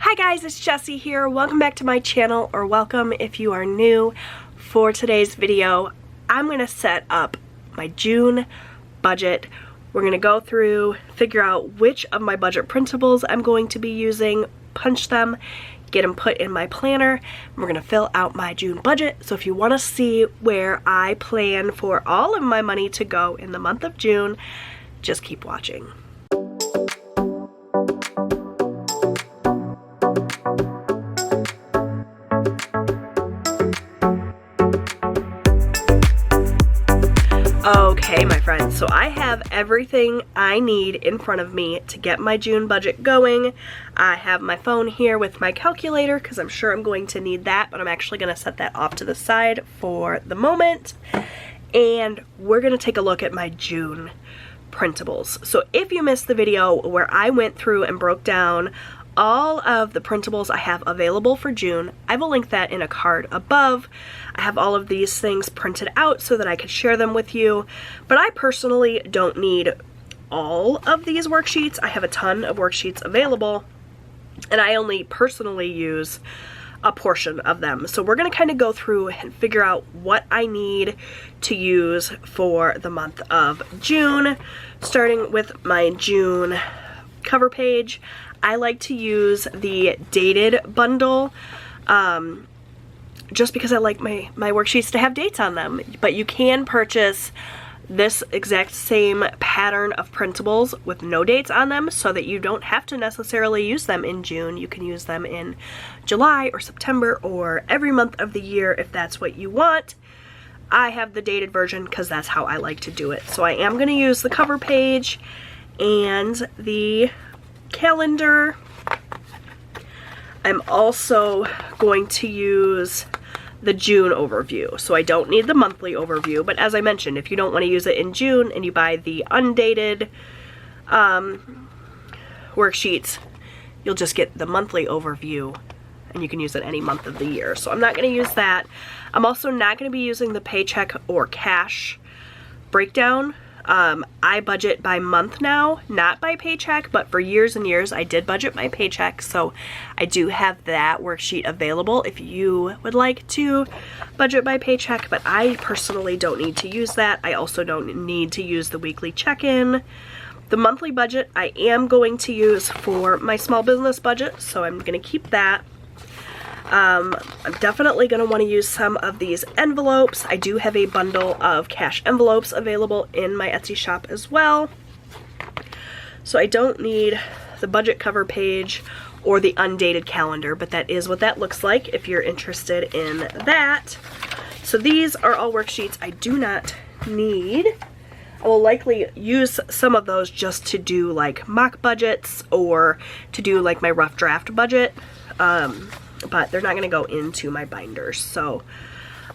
Hi guys, it's Jessie here. Welcome back to my channel, or welcome if you are new. For today's video, I'm going to set up my June budget. We're going to go through, figure out which of my budget printables I'm going to be using, punch them, get them put in my planner. We're going to fill out my June budget. So if you want to see where I plan for all of my money to go in the month of June, just keep watching. Okay, my friends, so I have everything I need in front of me to get my June budget going. I have my phone here with my calculator because I'm sure I'm going to need that, but I'm actually going to set that off to the side for the moment. And we're going to take a look at my June printables. So if you missed the video where I went through and broke down all of the printables I have available for June, I will link that in a card above. I have all of these things printed out so that I can share them with you, but I personally don't need all of these worksheets. I have a ton of worksheets available, and I only personally use a portion of them. So we're going to kind of go through and figure out what I need to use for the month of June, starting with my June cover page. I like to use the dated bundle just because I like my worksheets to have dates on them. But you can purchase this exact same pattern of printables with no dates on them so that you don't have to necessarily use them in June. You can use them in July or September or every month of the year if that's what you want. I have the dated version because that's how I like to do it. So I am going to use the cover page and the calendar. I'm also going to use the June overview, so I don't need the monthly overview, but as I mentioned, if you don't want to use it in June and you buy the undated worksheets, you'll just get the monthly overview and you can use it any month of the year. So I'm not going to use that. I'm also not going to be using the paycheck or cash breakdown. I budget by month now, not by paycheck, but for years and years I did budget by paycheck, so I do have that worksheet available if you would like to budget by paycheck, but I personally don't need to use that. I also don't need to use the weekly check-in. The monthly budget I am going to use for my small business budget, so I'm going to keep that. I'm definitely going to want to use some of these envelopes. I do have a bundle of cash envelopes available in my Etsy shop as well. So I don't need the budget cover page or the undated calendar, but that is what that looks like if you're interested in that. So these are all worksheets I do not need. I will likely use some of those just to do like mock budgets or to do like my rough draft budget. But they're not going to go into my binders. So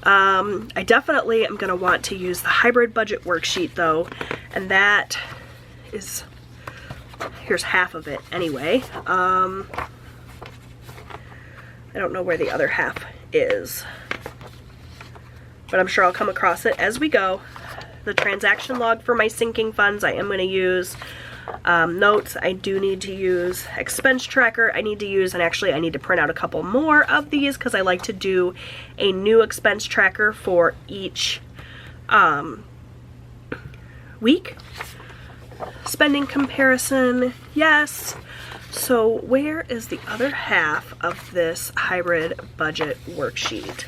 I definitely am going to want to use the hybrid budget worksheet though, and that is, here's half of it anyway. I don't know where the other half is, but I'm sure I'll come across it as we go. The transaction log for my sinking funds I am going to use. Notes, I do need to use expense tracker. I need to use, and actually I need to print out a couple more of these because I like to do a new expense tracker for each week. Spending comparison, yes. So where is the other half of this hybrid budget worksheet?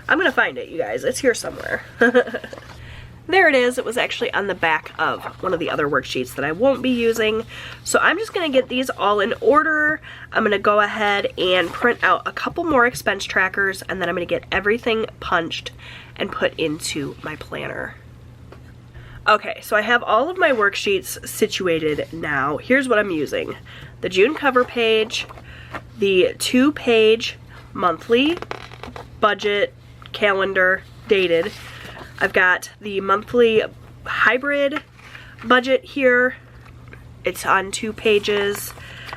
I'm gonna find it, you guys. It's here somewhere. There it is. It was actually on the back of one of the other worksheets that I won't be using. So I'm just going to get these all in order. I'm going to go ahead and print out a couple more expense trackers, and then I'm going to get everything punched and put into my planner. Okay, so I have all of my worksheets situated now. Here's what I'm using. The June cover page, the 2-page monthly budget calendar dated. I've got the monthly hybrid budget here. It's on 2 pages.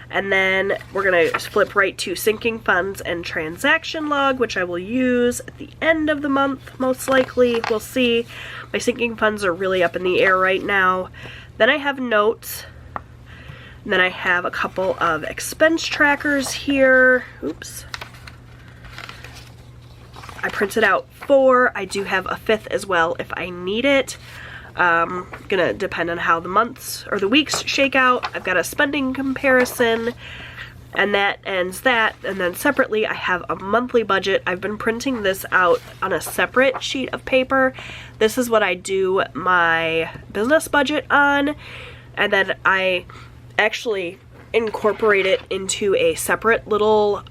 And then we're going to flip right to sinking funds and transaction log, which I will use at the end of the month, most likely. We'll see. My sinking funds are really up in the air right now. Then I have notes. And then I have a couple of expense trackers here. Oops. I printed out 4. I do have a 5th as well if I need it. Gonna depend on how the months or the weeks shake out. I've got a spending comparison, and that ends that. And then separately I have a monthly budget. I've been printing this out on a separate sheet of paper. This is what I do my business budget on, and then I actually incorporate it into a separate little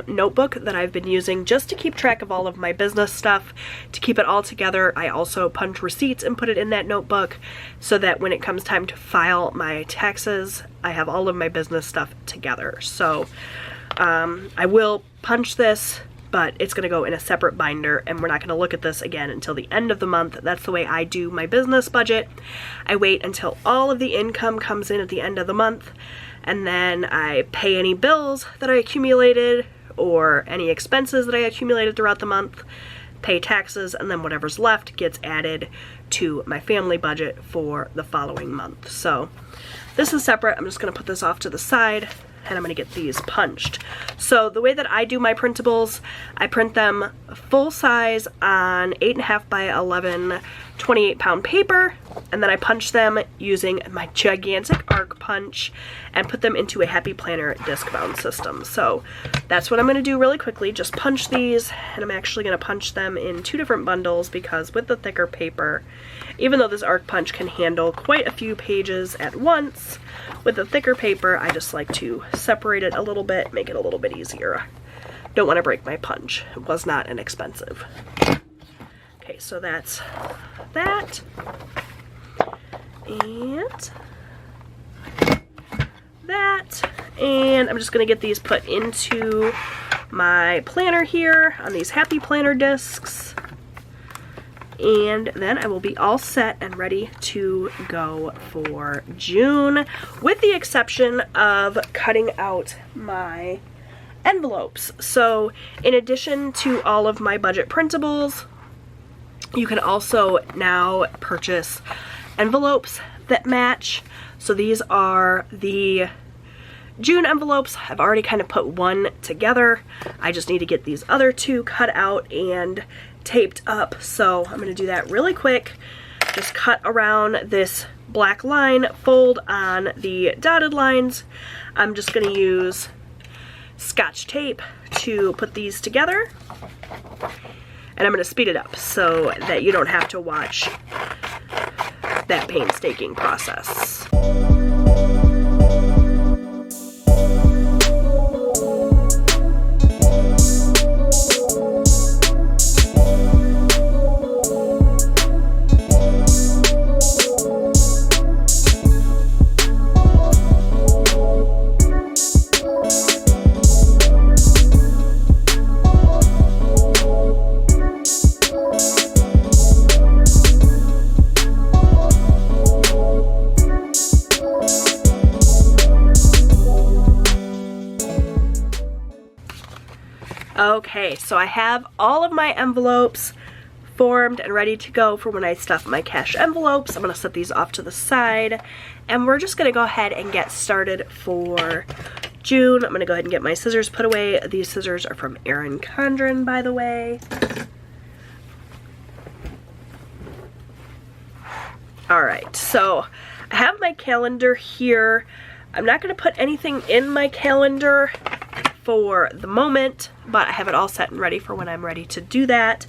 notebook that I've been using just to keep track of all of my business stuff, to keep it all together. I also punch receipts and put it in that notebook so that when it comes time to file my taxes, I have all of my business stuff together. So I will punch this, but it's going to go in a separate binder, and we're not going to look at this again until the end of the month. That's the way I do my business budget. I wait until all of the income comes in at the end of the month, and then I pay any bills that I accumulated or any expenses that I accumulated throughout the month, pay taxes, and then whatever's left gets added to my family budget for the following month. So this is separate. I'm just going to put this off to the side, and I'm going to get these punched. So the way that I do my printables, I print them full size on 8.5 by 11 28-pound paper, and then I punch them using my gigantic arc punch and put them into a Happy Planner disc bound system. So that's what I'm going to do really quickly, just punch these, and I'm actually going to punch them in 2 different bundles because with the thicker paper, even though this arc punch can handle quite a few pages at once, with the thicker paper I just like to separate it a little bit, make it a little bit easier. Don't want to break my punch. It was not inexpensive. Okay, so that's that, and that, and I'm just going to get these put into my planner here on these Happy Planner discs, and then I will be all set and ready to go for June, with the exception of cutting out my envelopes. So in addition to all of my budget printables, you can also now purchase envelopes that match. So these are the June envelopes. I've already kind of put one together. I just need to get these other 2 cut out and taped up. So I'm going to do that really quick. Just cut around this black line, fold on the dotted lines. I'm just going to use Scotch tape to put these together. And I'm going to speed it up so that you don't have to watch that painstaking process. Okay, so I have all of my envelopes formed and ready to go for when I stuff my cash envelopes. I'm going to set these off to the side, and we're just going to go ahead and get started for June. I'm going to go ahead and get my scissors put away. These scissors are from Erin Condren, by the way. Alright, so I have my calendar here. I'm not going to put anything in my calendar for the moment, but I have it all set and ready for when I'm ready to do that.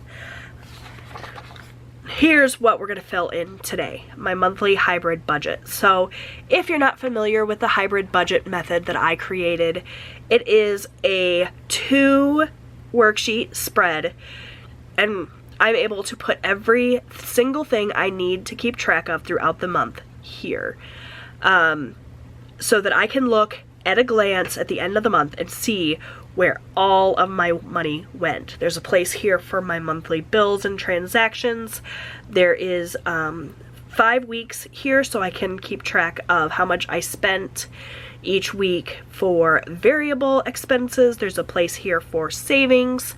Here's what we're going to fill in today, my monthly hybrid budget. So if you're not familiar with the hybrid budget method that I created, it is a 2 worksheet spread, and I'm able to put every single thing I need to keep track of throughout the month here, so that I can look at a glance at the end of the month and see where all of my money went. There's a place here for my monthly bills and transactions. There is 5 weeks here, so I can keep track of how much I spent each week for variable expenses. There's a place here for savings.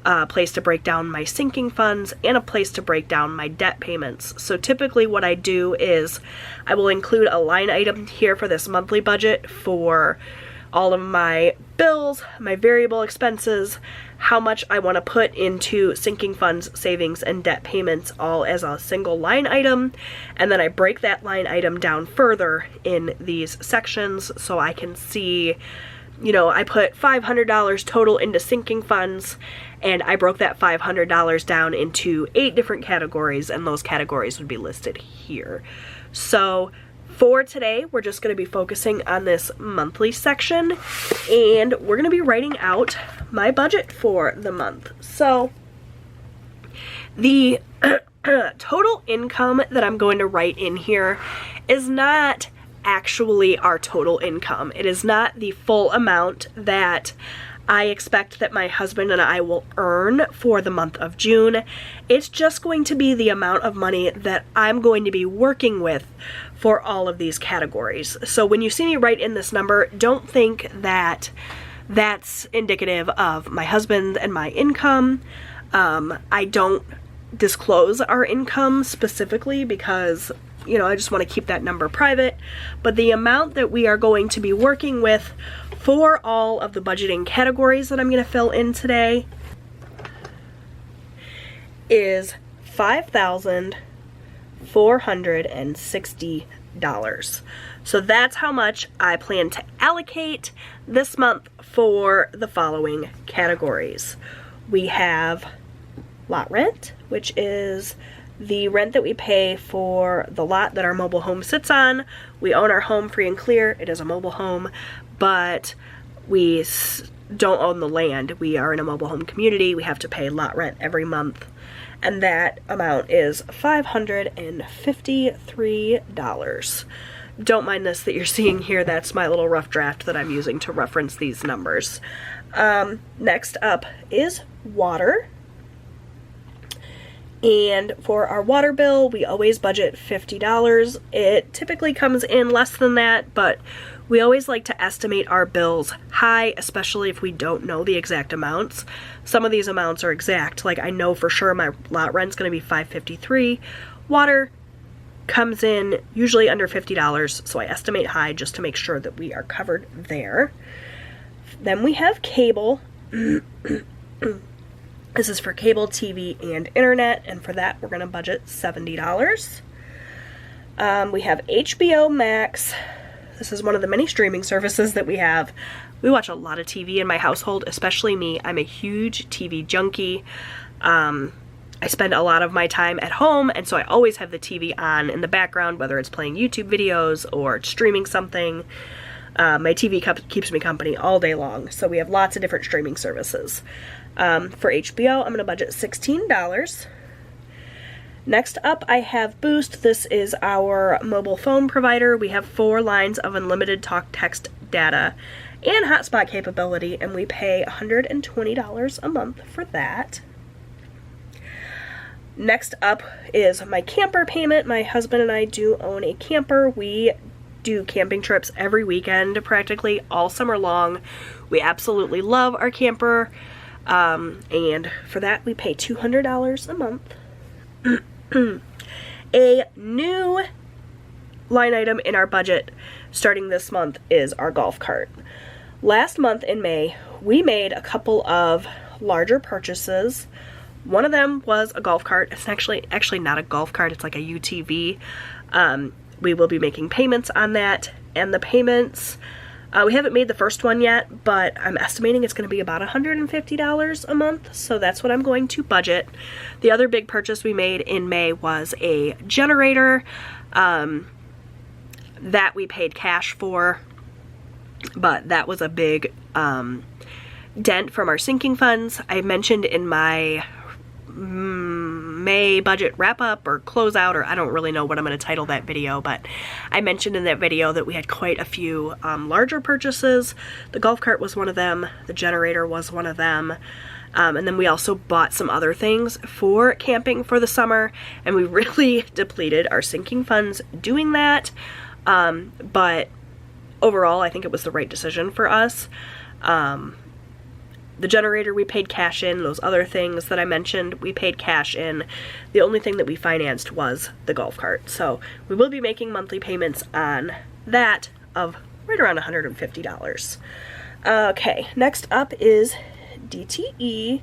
a place to break down my sinking funds, and a place to break down my debt payments. So typically what I do is I will include a line item here for this monthly budget for all of my bills, my variable expenses, how much I want to put into sinking funds, savings, and debt payments all as a single line item. And then I break that line item down further in these sections so I can see, you know, I put $500 total into sinking funds, and I broke that $500 down into 8 different categories, and those categories would be listed here. So for today, we're just going to be focusing on this monthly section, and we're going to be writing out my budget for the month. So the total income that I'm going to write in here is not actually our total income. It is not the full amount that I expect that my husband and I will earn for the month of June. It's just going to be the amount of money that I'm going to be working with for all of these categories. So when you see me write in this number, don't think that that's indicative of my husband and my income. I don't disclose our income specifically because, you know, I just want to keep that number private. But the amount that we are going to be working with for all of the budgeting categories that I'm going to fill in today is $5,460. So that's how much I plan to allocate this month for the following categories. We have lot rent, which is the rent that we pay for the lot that our mobile home sits on. We own our home free and clear. It is a mobile home, but we don't own the land. We are in a mobile home community. We have to pay lot rent every month, and that amount is $553. Don't mind this that you're seeing here. That's my little rough draft that I'm using to reference these numbers. Next up is water. And for our water bill, we always budget $50. It typically comes in less than that, but we always like to estimate our bills high, especially if we don't know the exact amounts. Some of these amounts are exact, like I know for sure my lot rent's going to be $553. Water comes in usually under $50, so I estimate high just to make sure that we are covered there. Then we have cable. This is for cable, TV, and internet, and for that we're going to budget $70. We have HBO Max. This is one of the many streaming services that we have. We watch a lot of TV in my household, especially me. I'm a huge TV junkie. I spend a lot of my time at home, and so I always have the TV on in the background, whether it's playing YouTube videos or streaming something. My TV keeps me company all day long, so we have lots of different streaming services. For HBO, I'm going to budget $16. Next up, I have Boost. This is our mobile phone provider. We have 4 lines of unlimited talk, text, data, and hotspot capability, and we pay $120 a month for that. Next up is my camper payment. My husband and I do own a camper. We do camping trips every weekend, practically all summer long. We absolutely love our camper. And for that we pay $200 a month. A new line item in our budget starting this month is our golf cart. Last month in May, we made a couple of larger purchases. One of them was a golf cart. It's actually not a golf cart, it's like a UTV. We will be making payments on that, and the payments, we haven't made the first one yet, but I'm estimating it's going to be about $150 a month, so that's what I'm going to budget. The other big purchase we made in May was a generator that we paid cash for, but that was a big dent from our sinking funds. I mentioned in my May budget wrap-up or closeout, or I don't really know what I'm going to title that video, but I mentioned in that video that we had quite a few larger purchases. The golf cart was one of them, the generator was one of them, and then we also bought some other things for camping for the summer, and we really depleted our sinking funds doing that, but overall I think it was the right decision for us. The generator we paid cash in. Those other things that I mentioned, we paid cash in. The only thing that we financed was the golf cart. So we will be making monthly payments on that of right around $150. Okay, next up is DTE,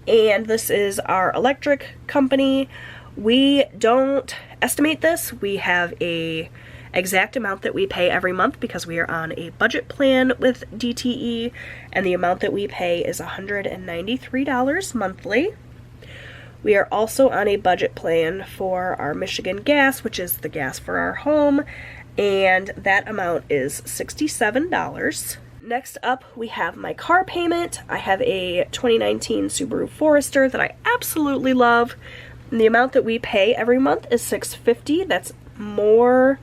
and this is our electric company. We don't estimate this. We have a exact amount that we pay every month because we are on a budget plan with DTE, and the amount that we pay is $193 monthly. We are also on a budget plan for our Michigan gas, which is the gas for our home, and that amount is $67. Next up, we have my car payment. I have a 2019 Subaru Forester that I absolutely love. And the amount that we pay every month is $650. That's more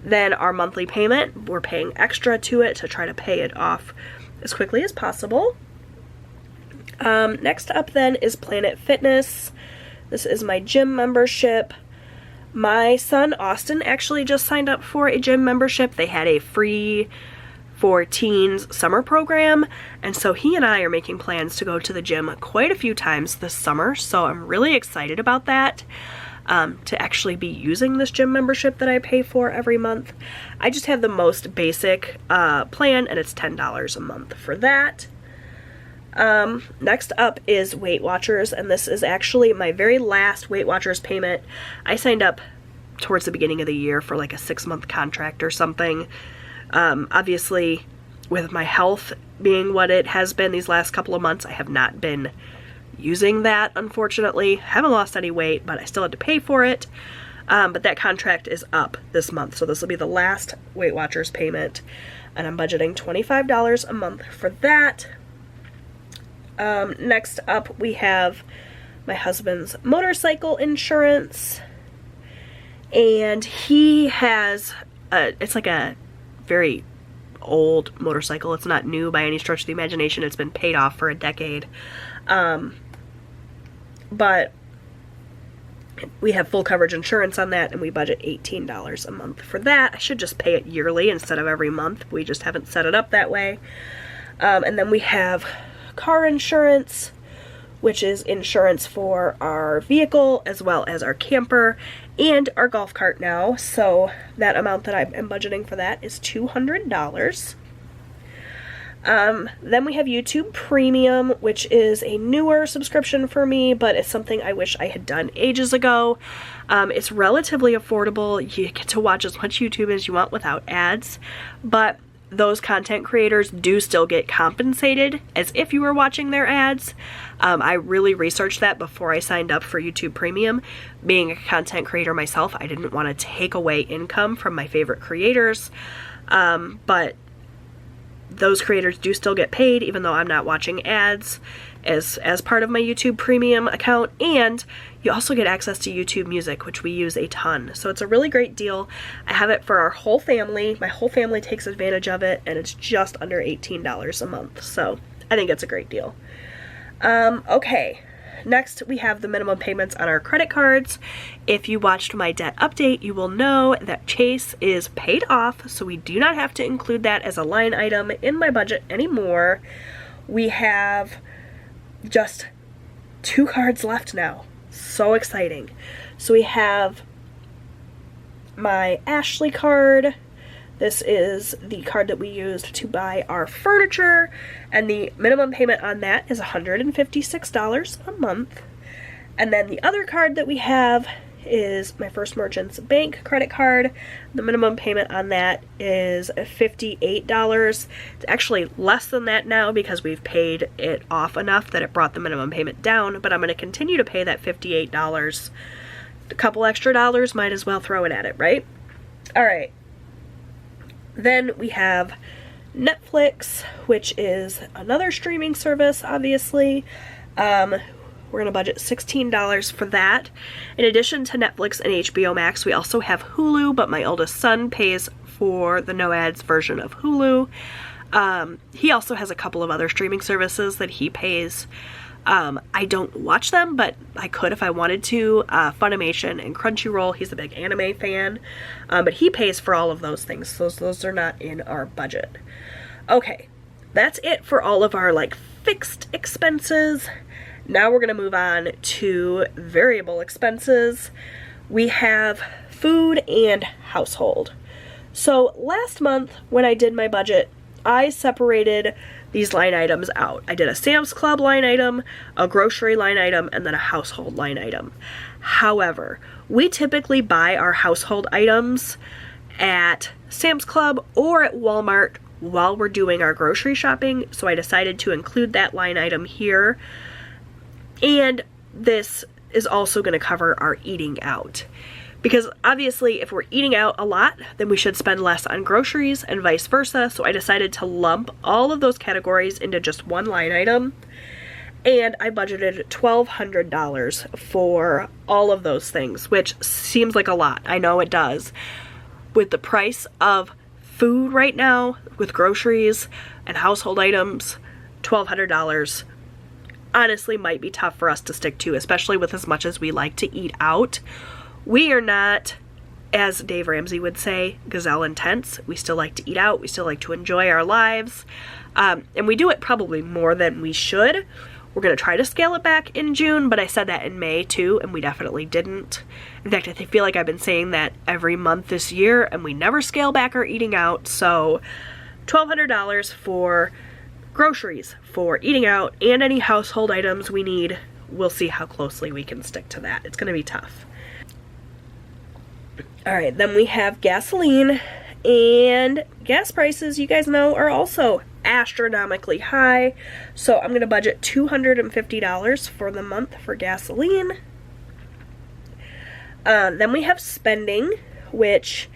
than our monthly payment. We're paying extra to it to try to pay it off as quickly as possible. Next up then is Planet Fitness. This is my gym membership. My son Austin actually just signed up for a gym membership. They had a free for teens summer program, and so he and I are making plans to go to the gym quite a few times this summer, so I'm really excited about that, to actually be using this gym membership that I pay for every month. I just have the most basic plan, and it's $10 a month for that. Next up is Weight Watchers, and this is actually my very last Weight Watchers payment. I signed up towards the beginning of the year for like a 6-month contract or something. Obviously, with my health being what it has been these last couple of months, I have not been using that, unfortunately. Haven't lost any weight, but I still had to pay for it. But that contract is up this month, so this will be the last Weight Watchers payment, and I'm budgeting $25 a month for that. Next up, we have my husband's motorcycle insurance, and he has it's like a very old motorcycle. It's not new by any stretch of the imagination. It's been paid off for a decade. But we have full coverage insurance on that, and we budget $18 a month for that. I should just pay it yearly instead of every month. We just haven't set it up that way. And then we have car insurance, which is insurance for our vehicle as well as our camper and our golf cart now. So that amount that I am budgeting for that is $200. Then we have YouTube Premium, which is a newer subscription for me, but it's something I wish I had done ages ago. It's relatively affordable. You get to watch as much YouTube as you want without ads, but those content creators do still get compensated as if you were watching their ads. I really researched that before I signed up for YouTube Premium. Being a content creator myself, I didn't want to take away income from my favorite creators, but those creators do still get paid even though I'm not watching ads as part of my YouTube Premium account, and you also get access to YouTube Music, which we use a ton. So it's a really great deal. I have it for our whole family. My whole family takes advantage of it, and it's just under $18 a month. So I think it's a great deal. Okay, next we have the minimum payments on our credit cards. If you watched my debt update, you will know that Chase is paid off, so we do not have to include that as a line item in my budget anymore. We have just 2 cards left now. So exciting. So we have my Ashley card. This is the card that we used to buy our furniture, and the minimum payment on that is $156 a month. And then the other card that we have is my First Merchants Bank credit card. The minimum payment on that is $58. It's actually less than that now because we've paid it off enough that it brought the minimum payment down, but I'm going to continue to pay that $58. A couple extra dollars, might as well throw it at it, right? Alright. Then we have Netflix, which is another streaming service, obviously. We're going to budget $16 for that. In addition to Netflix and HBO Max, we also have Hulu, but my oldest son pays for the no ads version of Hulu. He also has a couple of other streaming services that he pays. I don't watch them, but I could if I wanted to. Funimation and Crunchyroll. He's a big anime fan, but he pays for all of those things. Those are not in our budget. Okay, that's it for all of our like fixed expenses. Now we're gonna move on to variable expenses. We have food and household. So last month when I did my budget, I separated these line items out. I did a Sam's Club line item, a grocery line item, and then a household line item. However, we typically buy our household items at Sam's Club or at Walmart while we're doing our grocery shopping, so I decided to include that line item here. And this is also going to cover our eating out. Because obviously if we're eating out a lot, then we should spend less on groceries and vice versa. So I decided to lump all of those categories into just one line item. And I budgeted $1,200 for all of those things, which seems like a lot. I know it does. With the price of food right now, with groceries and household items, $1,200 honestly might be tough for us to stick to, especially with as much as we like to eat out. We are not, as Dave Ramsey would say, gazelle intense. We still like to eat out. We still like to enjoy our lives. And we do it probably more than we should. We're going to try to scale it back in June, but I said that in May too, and we definitely didn't. In fact, I feel like I've been saying that every month this year, and we never scale back our eating out. So $1,200 for groceries, for eating out, and any household items we need. We'll see how closely we can stick to that. It's going to be tough. Alright, then we have gasoline, and gas prices, you guys know, are also astronomically high. So I'm going to budget $250 for the month for gasoline. Then we have spending, which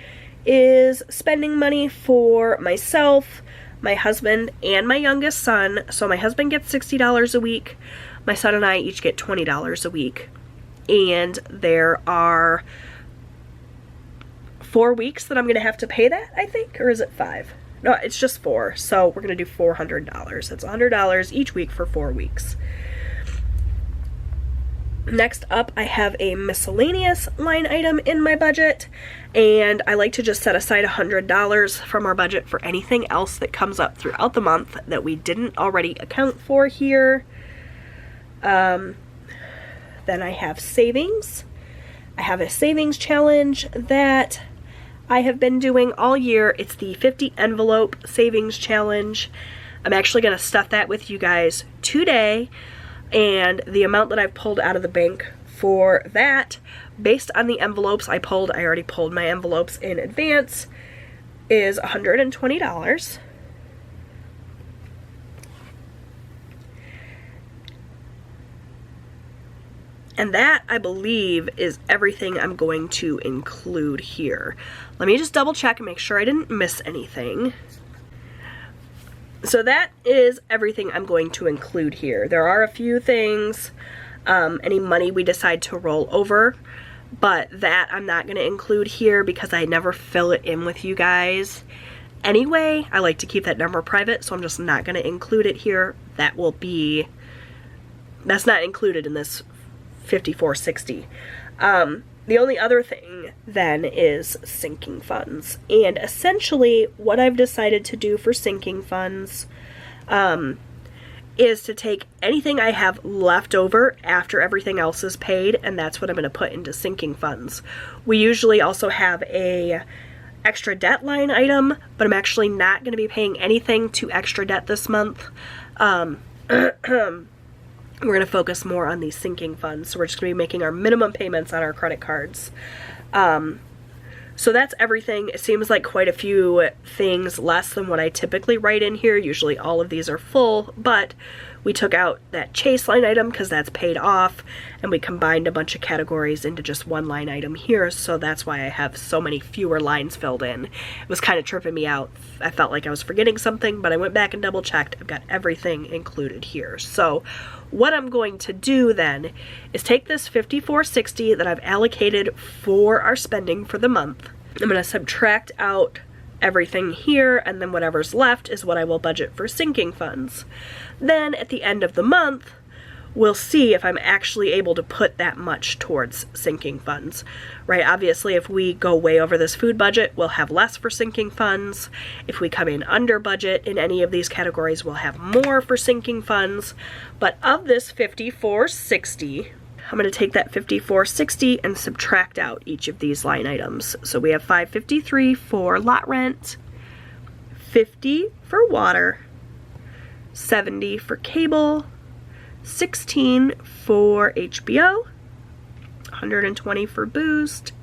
is spending money for myself, my husband, and my youngest son. So my husband gets $60 a week. My son and I each get $20 a week. And there are 4 weeks that I'm going to have to pay that, I think, or is it 5? No, it's just 4, so we're going to do $400. It's $100 each week for 4 weeks. Next up, I have a miscellaneous line item in my budget, and I like to just set aside $100 from our budget for anything else that comes up throughout the month that we didn't already account for here. Then I have savings. I have a savings challenge that I have been doing all year. It's the 50 envelope savings challenge. I'm actually going to stuff that with you guys today, and the amount that I've pulled out of the bank for that, based on the envelopes I already pulled my envelopes in advance, is $120. And that, I believe, is everything I'm going to include here. Let me just double check and make sure I didn't miss anything. So that is everything I'm going to include here. There are a few things, any money we decide to roll over, but that I'm not going to include here because I never fill it in with you guys. Anyway, I like to keep that number private, so I'm just not going to include it here. That's not included in this 5460. The only other thing then is sinking funds, and essentially what I've decided to do for sinking funds is to take anything I have left over after everything else is paid, and that's what I'm going to put into sinking funds. We usually also have a extra debt line item, but I'm actually not going to be paying anything to extra debt this month. We're going to focus more on these sinking funds. So we're just going to be making our minimum payments on our credit cards. So that's everything. It seems like quite a few things less than what I typically write in here. Usually all of these are full, but we took out that chase line item because that's paid off, and we combined a bunch of categories into just one line item here, so that's why I have so many fewer lines filled in. It was kind of tripping me out. I felt like I was forgetting something, but I went back and double checked. I've got everything included here. So what I'm going to do then is take this $54.60 that I've allocated for our spending for the month. I'm going to subtract out everything here, and then whatever's left is what I will budget for sinking funds. Then at the end of the month, we'll see if I'm actually able to put that much towards sinking funds, right? Obviously, if we go way over this food budget, we'll have less for sinking funds. If we come in under budget in any of these categories, we'll have more for sinking funds. But of this $54.60, I'm going to take that $54.60 and subtract out each of these line items. So we have $5.53 for lot rent, $50 for water, $70 for cable, $16 for HBO, $120 for Boost,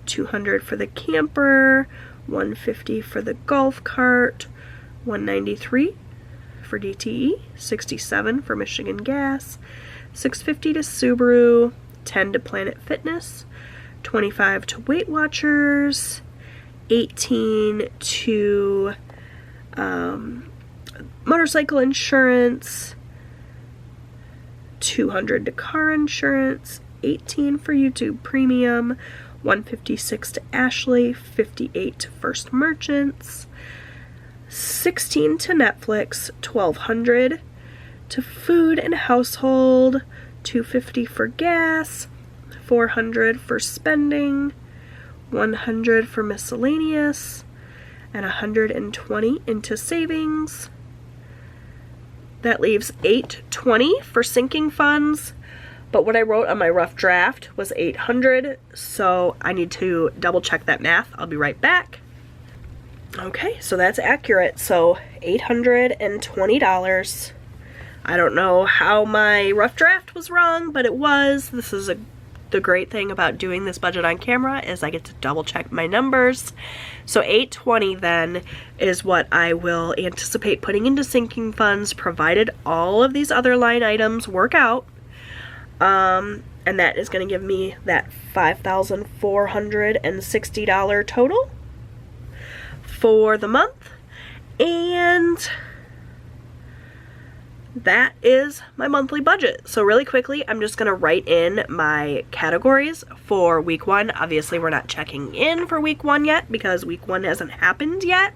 $200 for the camper, $150 for the golf cart, $193 for DTE, $67 for Michigan Gas, $650 to Subaru, $10 to Planet Fitness, $25 to Weight Watchers, $18 to motorcycle insurance, $200 to car insurance, $18 for YouTube Premium, $156 to Ashley, $58 to First Merchants, $16 to Netflix, $1,200 to food and household, $250 for gas, $400 for spending, $100 for miscellaneous, and $120 into savings. That leaves $820 for sinking funds, but what I wrote on my rough draft was $800, so I need to double check that math. I'll be right back. Okay, so that's accurate. So $820. I don't know how my rough draft was wrong, but it was. This is the great thing about doing this budget on camera is I get to double check my numbers. So $820 then is what I will anticipate putting into sinking funds, provided all of these other line items work out. And that is going to give me that $5,460 total for the month. And that is my monthly budget. So really quickly, I'm just gonna write in my categories for week 1. Obviously, we're not checking in for week 1 yet because week 1 hasn't happened yet,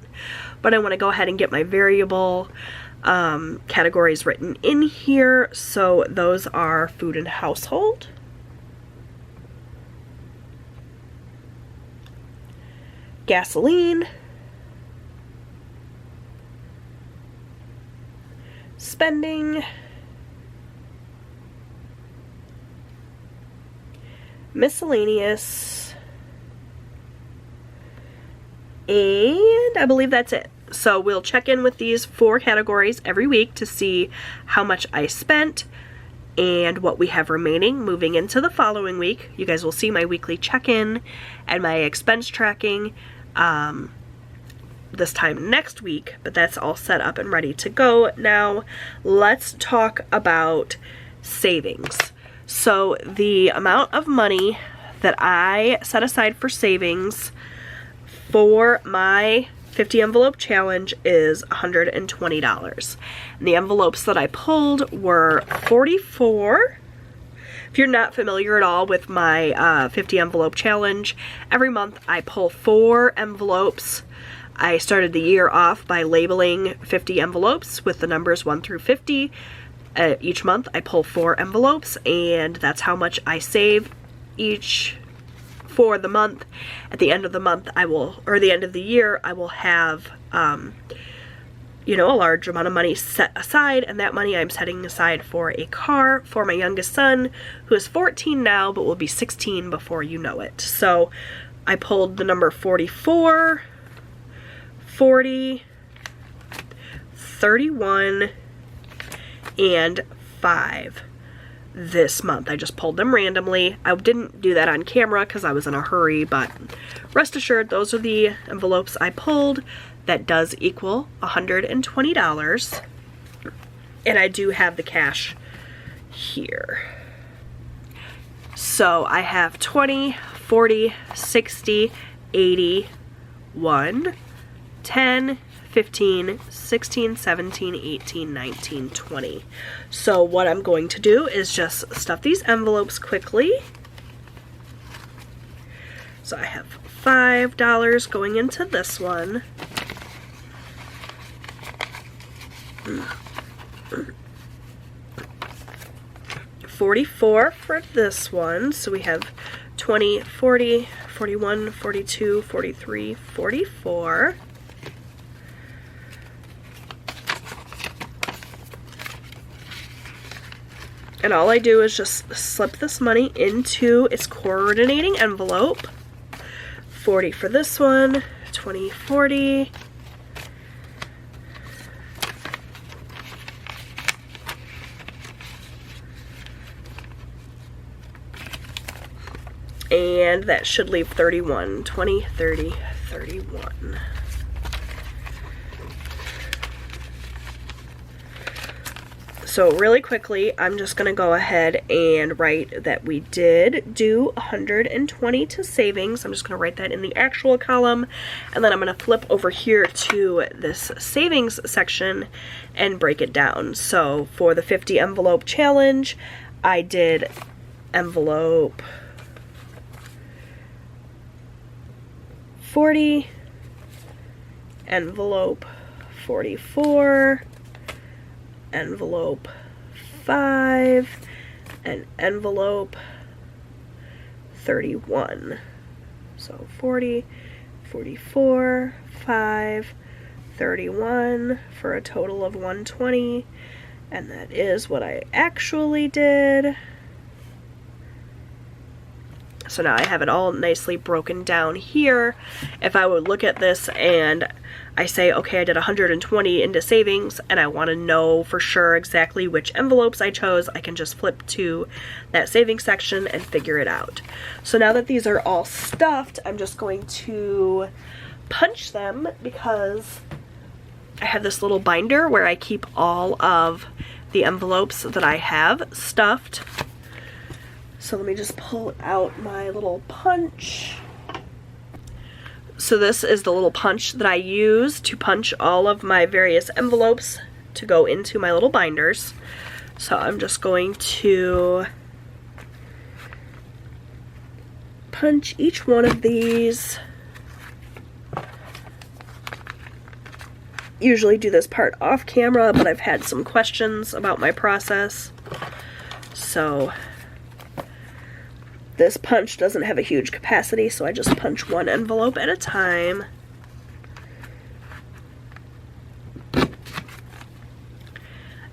but I wanna go ahead and get my variable categories written in here. So those are food and household, gasoline, spending, miscellaneous, and I believe that's it. So we'll check in with these 4 categories every week to see how much I spent and what we have remaining moving into the following week. You guys will see my weekly check-in and my expense tracking this time next week, but that's all set up and ready to go. Now let's talk about savings. So the amount of money that I set aside for savings for my 50 envelope challenge is $120. And the envelopes that I pulled were 44. If you're not familiar at all with my 50 envelope challenge, every month I pull 4 envelopes. I started the year off by labeling 50 envelopes with the numbers 1 through 50. Each month I pull 4 envelopes, and that's how much I save each for the month. At the end of the month the end of the year, I will have you know, a large amount of money set aside, and that money I'm setting aside for a car for my youngest son, who is 14 now but will be 16 before you know it. So I pulled the number 44, 40, 31, and 5 this month. I just pulled them randomly. I didn't do that on camera because I was in a hurry, but rest assured those are the envelopes I pulled. That does equal $120, and I do have the cash here. So I have 20, 40, 60, 80, 1, 10, 15, 16, 17, 18, 19, 20. So what I'm going to do is just stuff these envelopes quickly. So I have $5 going into this one. 44 for this one. So we have 20, 40, 41, 42, 43, 44. And all I do is just slip this money into its coordinating envelope. 40 for this one, 20, 40. And that should leave 31, 20, 30, 31. So really quickly, I'm just gonna go ahead and write that we did do 120 to savings. I'm just gonna write that in the actual column, and then I'm gonna flip over here to this savings section and break it down. So for the 50 envelope challenge, I did envelope 40, envelope 44, envelope 5, and envelope 31. So 40, 44, 5, 31 for a total of 120, and that is what I actually did. So now I have it all nicely broken down here. If I would look at this and I say, okay, I did 120 into savings and I want to know for sure exactly which envelopes I chose, I can just flip to that savings section and figure it out. So now that these are all stuffed, I'm just going to punch them because I have this little binder where I keep all of the envelopes that I have stuffed. So let me just pull out my little punch. So this is the little punch that I use to punch all of my various envelopes to go into my little binders. So I'm just going to punch each one of these. Usually do this part off camera, but I've had some questions about my process. So this punch doesn't have a huge capacity, so I just punch one envelope at a time.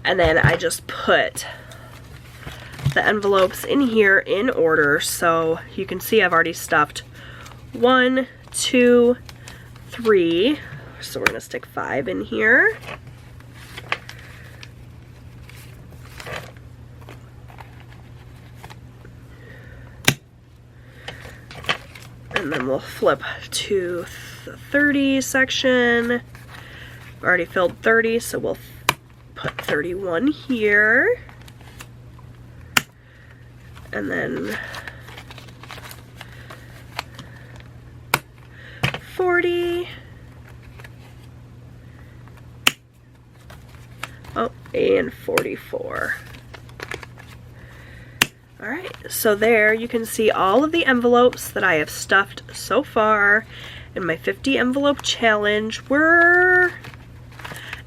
And then I just put the envelopes in here in order, so you can see I've already stuffed 1, 2, 3. So we're gonna stick 5 in here. And then we'll flip to the 30 section. I've already filled 30, so we'll put 31 here. And then 40. Oh, and 44. Alright, so there you can see all of the envelopes that I have stuffed so far in my 50 envelope challenge. We're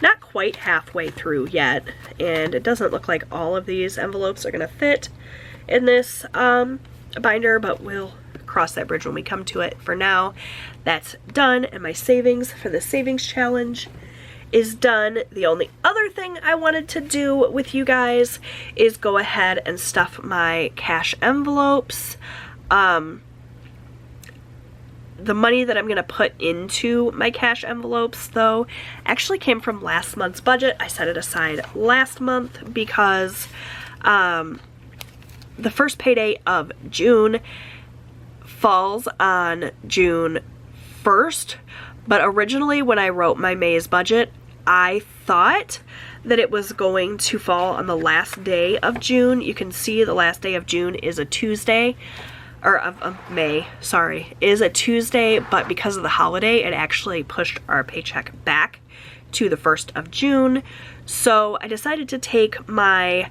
not quite halfway through yet, and it doesn't look like all of these envelopes are going to fit in this binder, but we'll cross that bridge when we come to it. For now, that's done, and my savings for the savings challenge is done. The only other thing I wanted to do with you guys is go ahead and stuff my cash envelopes. The money that I'm gonna put into my cash envelopes though actually came from last month's budget. I set it aside last month because the first payday of June falls on June 1st, but originally when I wrote my May's budget, I thought that it was going to fall on the last day of June. You can see the last day of June is a Tuesday, or of May, sorry, is a Tuesday, but because of the holiday, it actually pushed our paycheck back to the 1st of June. So I decided to take my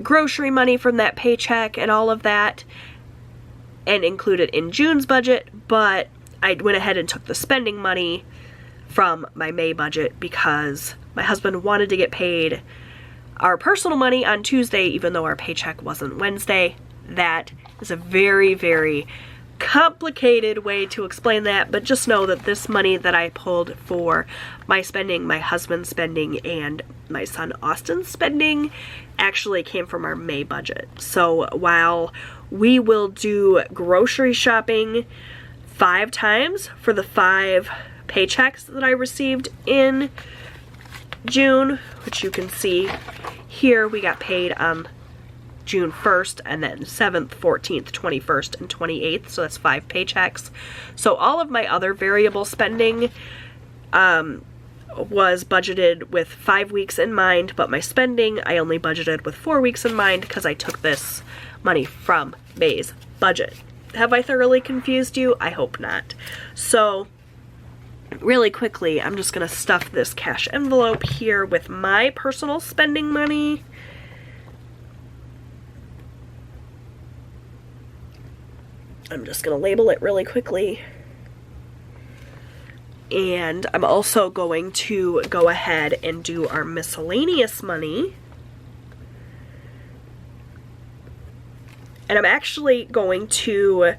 grocery money from that paycheck and all of that and include it in June's budget, but I went ahead and took the spending money from my May budget because my husband wanted to get paid our personal money on Tuesday, even though our paycheck wasn't Wednesday. That is a very, very complicated way to explain that, but just know that this money that I pulled for my spending, my husband's spending, and my son Austin's spending actually came from our May budget. So while we will do grocery shopping 5 times for the 5 paychecks that I received in June, which you can see here, we got paid on June 1st and then 7th, 14th, 21st, and 28th, so that's 5 paychecks. So all of my other variable spending was budgeted with 5 weeks in mind, but my spending I only budgeted with 4 weeks in mind because I took this money from May's budget. Have I thoroughly confused you? I hope not. So really quickly, I'm just gonna stuff this cash envelope here with my personal spending money. I'm just gonna label it really quickly. And I'm also going to go ahead and do our miscellaneous money. And I'm actually going to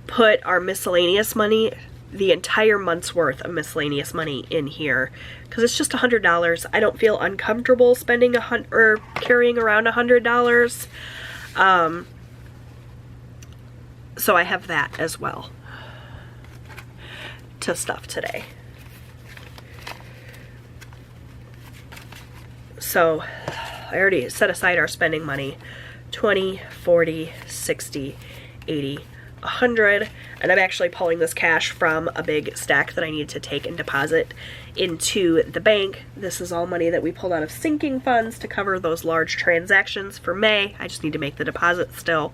put our miscellaneous money, the entire month's worth of miscellaneous money in here, because it's just $100. I don't feel uncomfortable spending or carrying around $100. So I have that as well to stuff today. So I already set aside our spending money, 20, 40, 60, 80, 100, and I'm actually pulling this cash from a big stack that I need to take and deposit into the bank. This is all money that we pulled out of sinking funds to cover those large transactions for May. I just need to make the deposit still.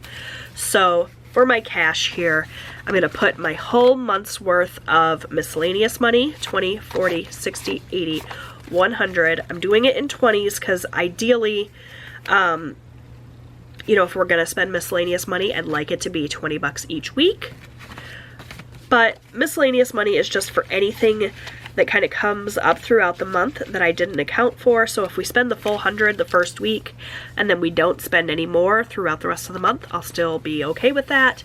So for my cash here, I'm going to put my whole month's worth of miscellaneous money, 20, 40, 60, 80, 100. I'm doing it in 20s because ideally, you know, if we're going to spend miscellaneous money, I'd like it to be 20 bucks each week. But miscellaneous money is just for anything that kind of comes up throughout the month that I didn't account for. So if we spend the full 100 the first week and then we don't spend any more throughout the rest of the month, I'll still be okay with that.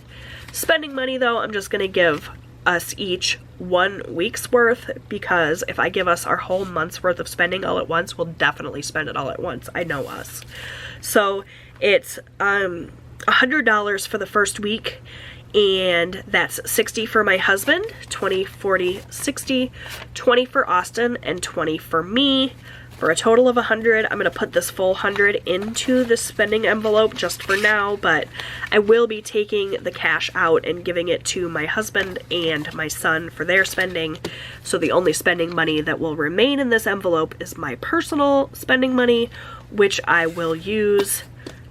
Spending money though, I'm just going to give us each 1 week's worth, because if I give us our whole month's worth of spending all at once, we'll definitely spend it all at once. I know us. So it's $100 for the first week, and that's 60 for my husband, 20, 40, 60, 20 for Austin, and 20 for me, for a total of 100. I'm going to put this full 100 into the spending envelope just for now, but I will be taking the cash out and giving it to my husband and my son for their spending. So the only spending money that will remain in this envelope is my personal spending money, which I will use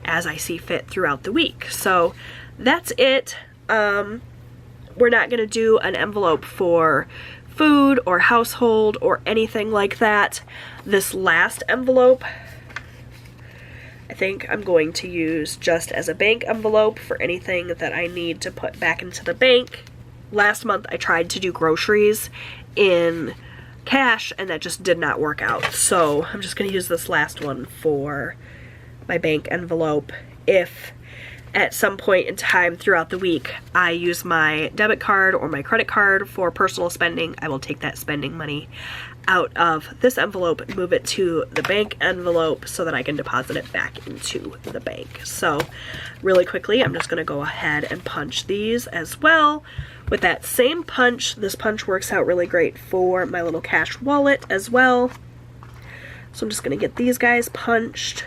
as I see fit throughout the week. So that's it. We're not going to do an envelope for food or household or anything like that. This last envelope, I think I'm going to use just as a bank envelope for anything that I need to put back into the bank. Last month I tried to do groceries in cash and that just did not work out. So I'm just going to use this last one for my bank envelope. If at some point in time throughout the week I use my debit card or my credit card for personal spending, I will take that spending money out of this envelope and move it to the bank envelope so that I can deposit it back into the bank. So really quickly, I'm just going to go ahead and punch these as well with that same punch. This punch works out really great for my little cash wallet as well. So I'm just going to get these guys punched.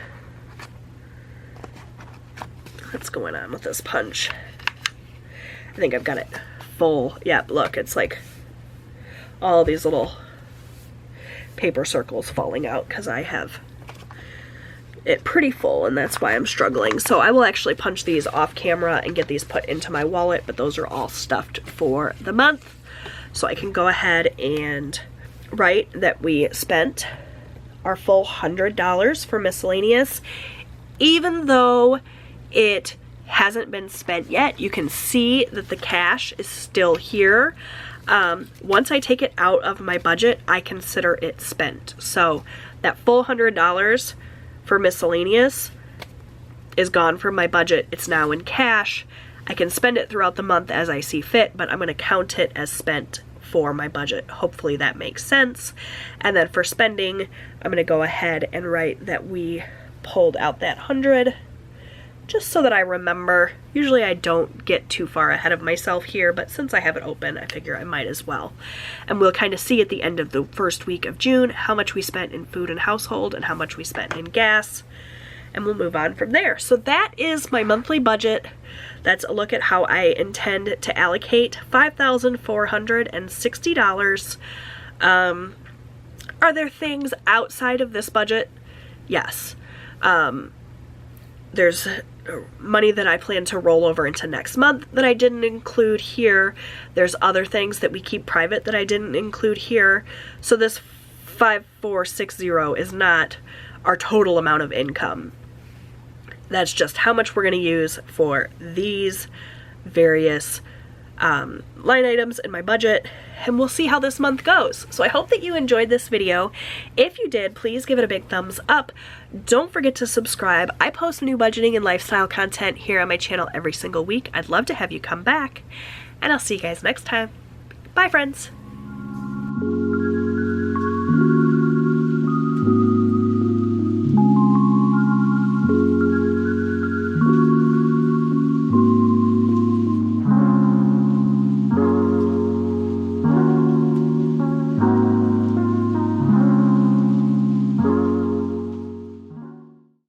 What's going on with this punch? I think I've got it full. Yeah, look, it's like all these little paper circles falling out because I have it pretty full, and that's why I'm struggling. So I will actually punch these off camera and get these put into my wallet, but those are all stuffed for the month. So I can go ahead and write that we spent our full $100 for miscellaneous. Even though it hasn't been spent yet, you can see that the cash is still here. Once I take it out of my budget, I consider it spent. So that full $100 for miscellaneous is gone from my budget. It's now in cash. I can spend it throughout the month as I see fit, but I'm going to count it as spent for my budget. Hopefully that makes sense. And then for spending, I'm going to go ahead and write that we pulled out that 100, just so that I remember. Usually I don't get too far ahead of myself here, but since I have it open, I figure I might as well. And we'll kind of see at the end of the first week of June how much we spent in food and household and how much we spent in gas, and we'll move on from there. So that is my monthly budget. That's a look at how I intend to allocate $5,460. Are there things outside of this budget? Yes. There's money that I plan to roll over into next month that I didn't include here. There's other things that we keep private that I didn't include here. So this 5,460 is not our total amount of income. That's just how much we're going to use for these various line items in my budget, and we'll see how this month goes. So I hope that you enjoyed this video. If you did, please give it a big thumbs up. Don't forget to subscribe. I post new budgeting and lifestyle content here on my channel every single week. I'd love to have you come back, and I'll see you guys next time. Bye, friends.